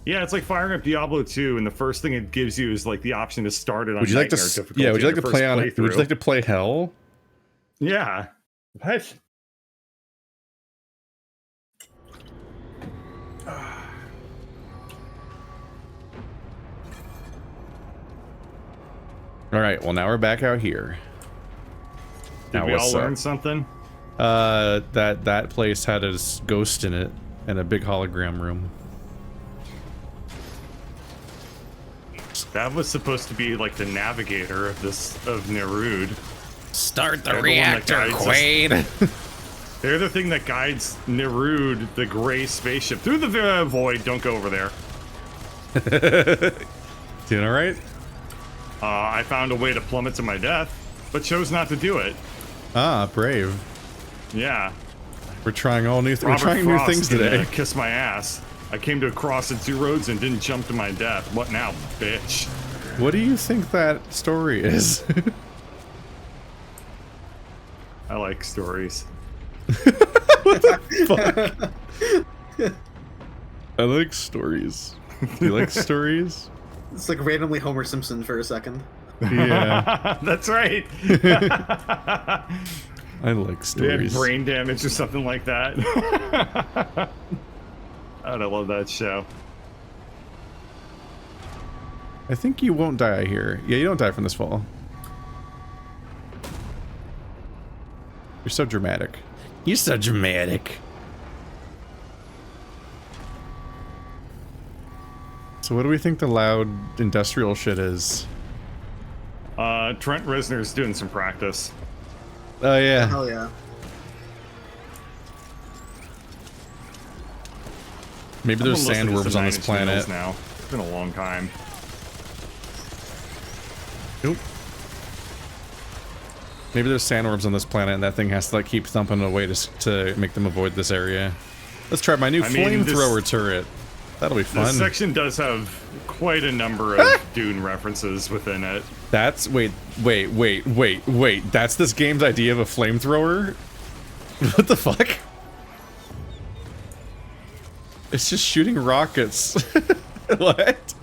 Yeah, it's like firing up Diablo 2, and the first thing it gives you is like the option to start it on Would you like to? nightmare difficulty. Yeah. Would you like in to the play first on? Would you playthrough. like to play Hell? Yeah. What? All right. Well, now we're back out here. Did Now we all what's learn up? something? That place had a ghost in it and a big hologram room. That was supposed to be like the navigator of Nerud. Start the They're the one that reactor, guides us. Quaid. They're the thing that guides Nerud, the gray spaceship, through the void. Don't go over there. Doing all right? I found a way to plummet to my death, but chose not to do it. Ah, brave. Yeah. We're trying all new. We're Robert trying Frost new things can, today. kiss my ass. I came to a cross at 2 roads and didn't jump to my death. What now, bitch? What do you think that story is? I like stories. Fuck. I like stories. Do you like stories? It's like randomly Homer Simpson for a second. Yeah, That's right. I like They had stories. brain damage or something like that. God, I love that show. I think you won't die here. Yeah, you don't die from this fall. You're so dramatic. You're so dramatic. So what do we think the loud industrial shit is? Trent Reznor's doing some practice. Oh yeah. Hell yeah. Maybe there's I've been listening to sandworms some on this 9 Inch Nails planet. now. It's been a long time. Nope. Maybe there's sandworms on this planet and that thing has to like keep thumping away to make them avoid this area. Let's try my new I mean, flamethrower turret. That'll be fun. This section does have quite a number of Dune references within it. That's wait. That's this game's idea of a flamethrower? What the fuck? It's just shooting rockets. What?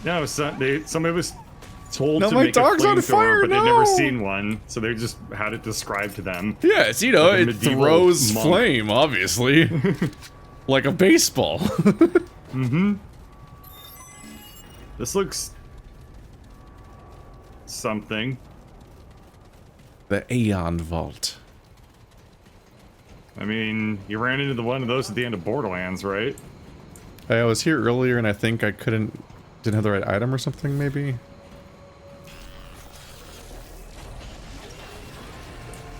No, somebody was told No, to my make dog's a on flamethrower, fire, but they've never no! seen one, so they just had it described to them. Yeah, it's, you know, Like a it medieval throws monk. flame, obviously. Like a baseball. Mm-hmm. This looks... something. The Aeon Vault. I mean, you ran into one of those at the end of Borderlands, right? I was here earlier and I think I didn't have the right item or something, maybe?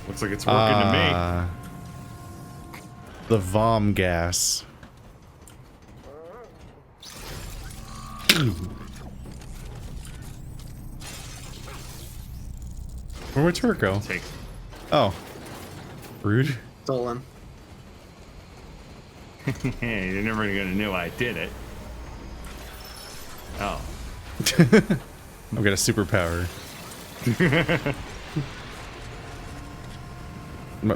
Looks like it's working to me. The vom gas. Where'd my turret go? Take. Oh. Rude. Stolen. Hey, you're never gonna know I did it. Oh. I've got a superpower.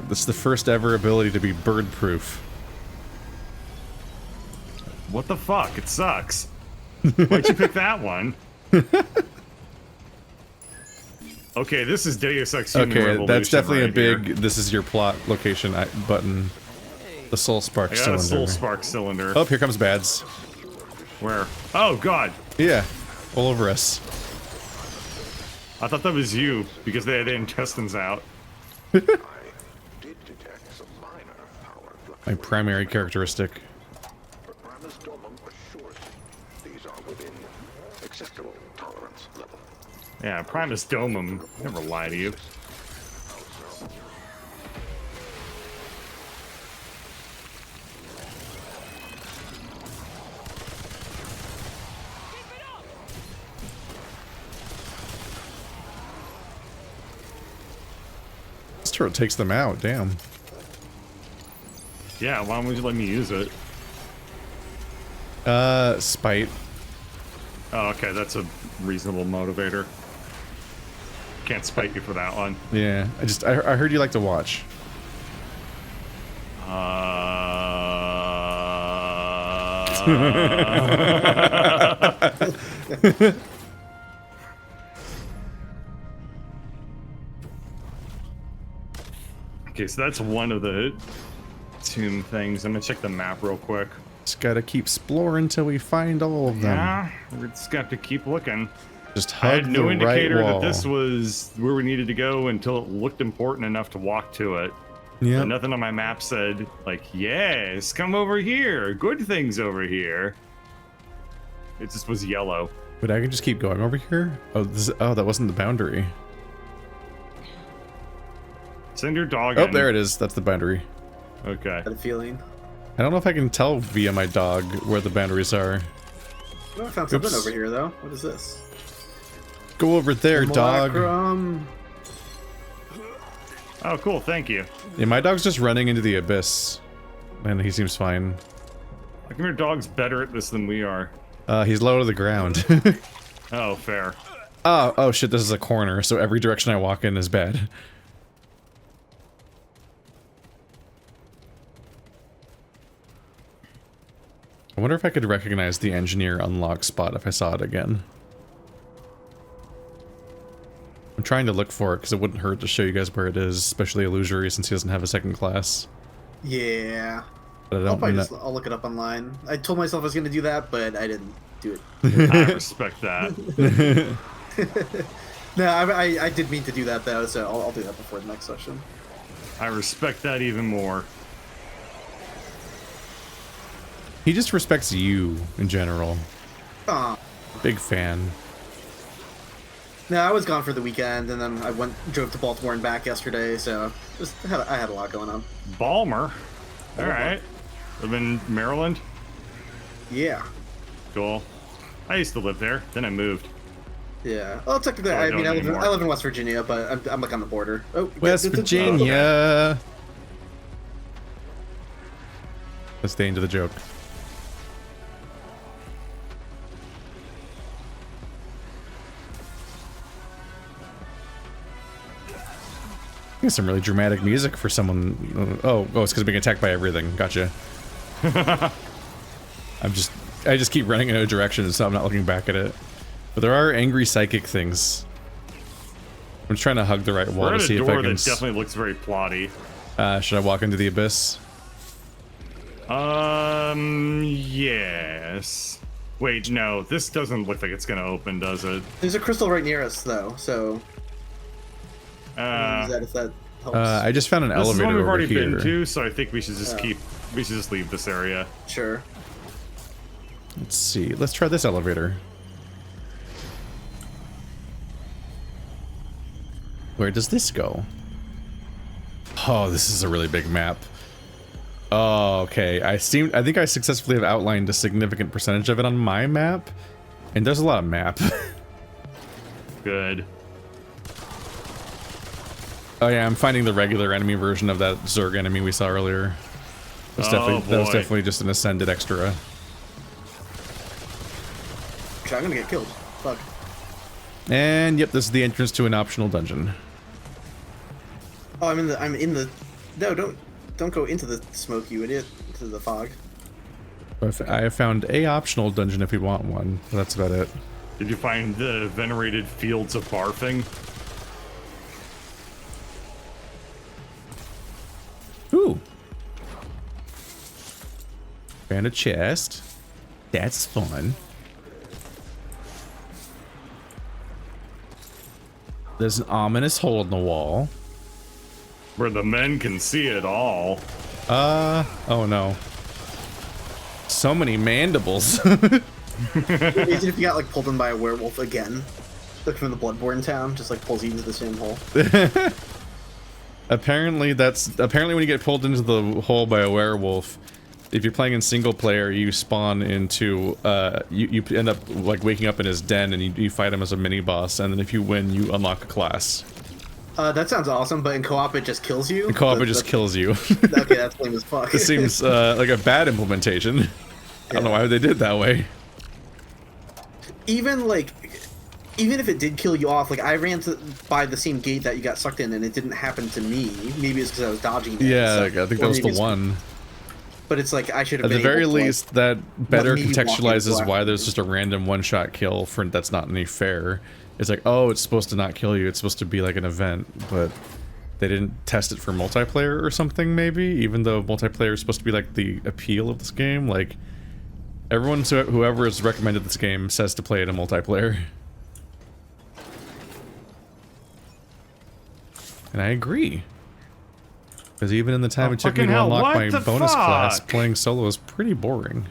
This is the first ever ability to be bird proof. What the fuck? It sucks. Why'd you pick that one? Okay, this is Deus Ex Human Okay, Revolution that's definitely right a big, here. this is your plot location button. The soul spark I got cylinder. a soul spark cylinder. Oh, here comes Bads. Where? Oh god! Yeah, all over us. I thought that was you, because they had their intestines out. My primary characteristic. Yeah, Primus Domum. Never lie to you. This turret takes them out, damn. Yeah, why would you let me use it? Spite. Oh, okay, that's a reasonable motivator. Can't spite you for that one. Yeah, I heard you like to watch. Okay, so that's one of the tomb things. I'm gonna check the map real quick. Just gotta keep exploring till we find all of them. Yeah, we're just gonna have to keep looking. Just I hug had no the indicator right wall. that this was where we needed to go until it looked important enough to walk to it. Yeah. And nothing on my map said, like, yes, come over here. Good things over here. It just was yellow. But I can just keep going over here? Oh, that wasn't the boundary. Send your dog Oh, in. there it is. That's the boundary. Okay. Got a feeling. I don't know if I can tell via my dog where the boundaries are. Oh, I found something Oops. over here, though. What is this? Go over there, dog. Simulacrum. Oh, cool. Thank you. Yeah, my dog's just running into the abyss. And he seems fine. How come your dog's better at this than we are? He's low to the ground. Oh, fair. Oh shit, this is a corner, so every direction I walk in is bad. I wonder if I could recognize the engineer unlock spot if I saw it again. I'm trying to look for it because it wouldn't hurt to show you guys where it is, especially Illusory since he doesn't have a second class. Yeah. But I I'll don't probably know. just, I'll look it up online. I told myself I was going to do that, but I didn't do it. I respect that. No, I did mean to do that, though, so I'll do that before the next session. I respect that even more. He just respects you in general. Aw. Big fan. No, I was gone for the weekend, and then I drove to Baltimore and back yesterday, so I had a lot going on. Balmer. All right. Live in Maryland. Yeah. Cool. I used to live there. Then I moved. Yeah. Well, technically, So I I mean, don't anymore. I live in West Virginia, but I'm like on the border. Oh, West okay. Virginia! Let's stay into the joke. There's some really dramatic music for someone. Oh, it's because I'm being attacked by everything. Gotcha. I just keep running in a direction, so I'm not looking back at it. But there are angry psychic things. I'm just trying to hug the right wall to see if I can... We're at a door that definitely looks very plotty. Should I walk into the abyss? Yes. Wait, no, this doesn't look like it's gonna open, does it? There's a crystal right near us, though, so... if that helps. I just found an This is elevator one we've over already here. been to, so I think we should just we should just leave this area. Sure. Let's see. Let's try this elevator. Where does this go? Oh, this is a really big map. Oh, okay. I think I successfully have outlined a significant percentage of it on my map, and there's a lot of map. Good. Oh yeah, I'm finding the regular enemy version of that Zerg enemy we saw earlier. That was definitely just an ascended extra. I'm gonna get killed. Fuck. And yep, this is the entrance to an optional dungeon. Oh, I'm in the. No, don't go into the smoke, you idiot. Into the fog. I have found a optional dungeon if you want one. That's about it. Did you find the venerated fields of barfing? Ooh. Found a chest. That's fun. There's an ominous hole in the wall. Where the men can see it all. Oh no. So many mandibles. Imagine if you got like pulled in by a werewolf again. Like from the Bloodborne town, just like pulls you into the same hole. Apparently when you get pulled into the hole by a werewolf, if you're playing in single player, you spawn into you end up like waking up in his den and you fight him as a mini boss, and then if you win, you unlock a class. That sounds awesome, but in co-op it just kills you. In co-op it just kills you. Okay, that's lame as fuck. It seems like a bad implementation. I don't know why they did it that way. Even if it did kill you off, like I ran by the same gate that you got sucked in, and it didn't happen to me. Maybe it's because I was dodging it. Yeah, so, like, I think that was the one. But it's like I should have. At been the very able to, least, that better contextualizes why there's there's just a random one-shot kill. That's not any fair. It's like, oh, it's supposed to not kill you. It's supposed to be like an event, but they didn't test it for multiplayer or something. Maybe, even though multiplayer is supposed to be like the appeal of this game. Like whoever has recommended this game says to play it in multiplayer. And I agree. Because even in the time it took me to unlock my bonus class, playing solo is pretty boring.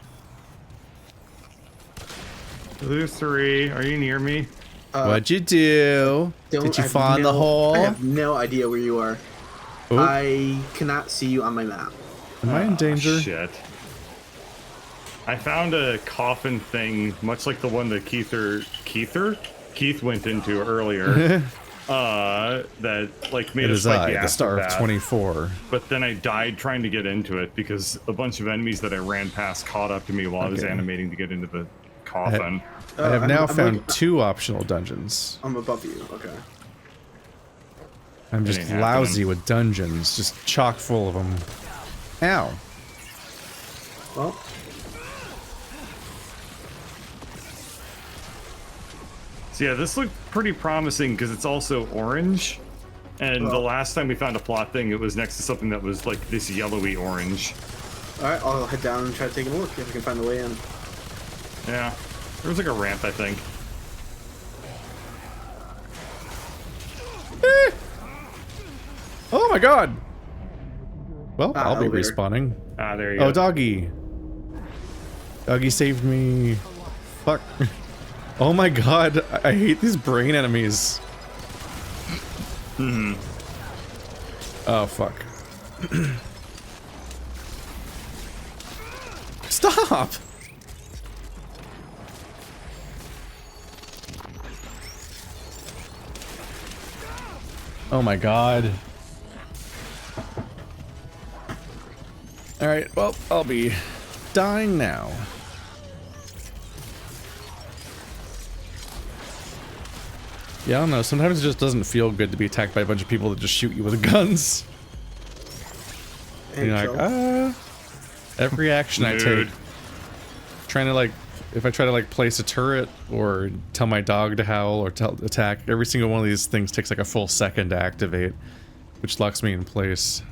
Blue 3, are you near me? What'd you do? Did you find the hole? I have no idea where you are. Ooh. I cannot see you on my map. Am I in danger? Shit. I found a coffin thing, much like the one that Keith went into earlier. That like made us fight the star of 24. But then I died trying to get into it because a bunch of enemies that I ran past caught up to me while I was animating to get into the coffin. I have now found 2 optional dungeons. I'm above you. Okay. I'm just lousy with dungeons, just chock full of them. Ow. Well. So yeah, this looked pretty promising because it's also orange. And the last time we found a plot thing, it was next to something that was like this yellowy orange. Alright, I'll head down and try taking a look if we can find the way in. Yeah. There was like a ramp, I think. Oh my god! Well, I'll be respawning. There you go. Oh, doggy. Doggy saved me. Fuck. Oh my god, I hate these brain enemies. Oh, fuck. Stop! Oh my god. Alright, well, I'll be dying now. Yeah, I don't know, sometimes it just doesn't feel good to be attacked by a bunch of people that just shoot you with guns. And you're like, every action I take, trying to like if I try to like place a turret or tell my dog to howl or attack, every single one of these things takes like a full second to activate, which locks me in place.